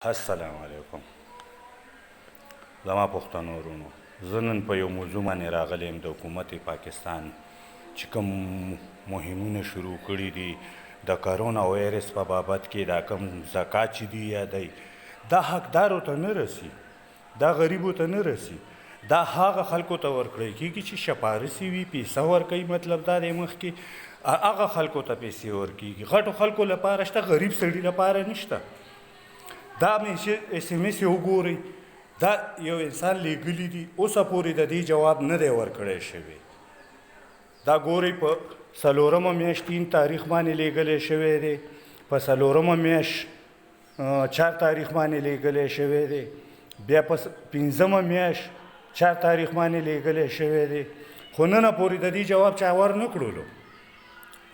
السلام علیکم. زما پښتنو ورونو، زه نن په یو موضوع باندې راغلی یم. د حکومت پاکستان چې کوم مهمونه شروع کړي دي د کرونا وایرس په بابت کې، دا کوم زکات چې دی یادوي، دا حقدارو ته نه رسي، دا غریبو ته نه رسي، دا هغه خلکو ته ورکړی کېږي چې شپارسي وي، پیسه ورکوي. مطلب دا دی مخکې هغه خلکو ته پیسې ورکېږي. غټو خلکو لپاره شته، غریب سړي لپاره نشته. دا مې اس ام اس وګورئ، دا یو انسان لیږلي دي، اوسه پورې د دې جواب نه دی ورکړی شوی. دا ګورئ په 4مه میاشت 3 تاریخ باندې لیږلی شوی دی، په 4مه میاشت 4 تاریخ باندې لیږلی شوی دی، بیا په 5مه میاشت 4 تاریخ باندې لیږلی شوی دی. خو نن پورې د دې جواب چا ور نه کړلو.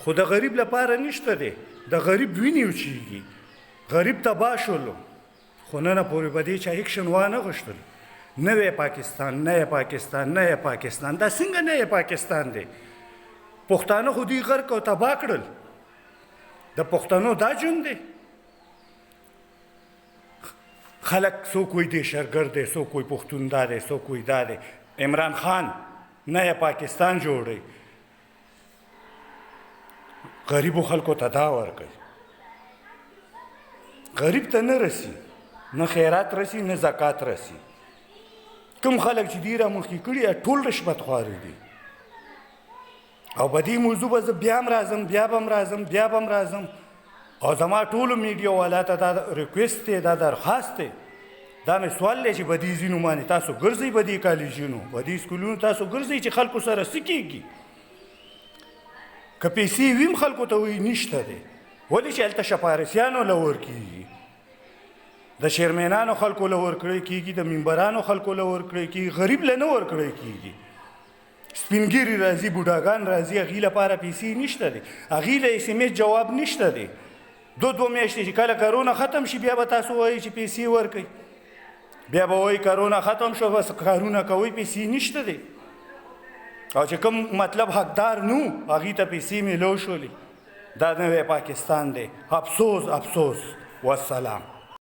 خو د غریب لپاره نشته دی، د غریب وینې وچېږي، غریب تباه شولو. خو نن پورې به دې چا ایکشن وانه غوښتل. نوی پاکستان، نوی پاکستان، نوی پاکستان. دا څنګه نوی پاکستان دی؟ پښتانه خو دوی غرق او تباه کړل. د پښتنو دا جون دی. خلک څوک وایي دهشتګرد دی، څوک وایي پښتون دا دی، څوک وایي دا دی. عمران خان نوی پاکستان جوړوي، غریبو خلکو ته دا ورکوي. غریب ته نه رسي، نه خیرات رسي، نه زکات رسي. کوم خلک چې دی را مخکې کړي ټول رشوت خواره دي. او په دې موضوع به زه بیا هم راځم، بیا به هم راځم، بیا به هم راځم. او زما ټولو میډیا والا ته دا ریکویسټ دی، دا درخواست دی، دا مې سوال دی چې په دې ځینو باندې تاسو ګرځئ، په دې کالجونو، په دې سکولونو تاسو ګرځئ چې خلکو سره څه کېږي. که پیسې ویم خلکو ته وایي نشته دی. ولې چې هلته شپارسیانو له ورکېږي، د چیرمینانو خلکو له ورکړی کېږي، د ممبرانو خلکو له ورکړی کېږي، غریب له نه ورکړی کېږي. سپینګیري راځي، بوډاګان راځي، هغې لپاره پیسې نشته دی، هغې له اس ام اس جواب نشته دی. 2 میاشتې چې کله کرونا ختم شي بیا به تاسو وایئ چې پیسې ورکوئ، بیا به وایي کرونا ختم شو بس کارونه کوئ، پیسې نشته دی. او چې کوم مطلب حقدار نو هغې ته پیسې میلو شولې. دا نوی پاکستان دی. افسوس افسوس. والسلام.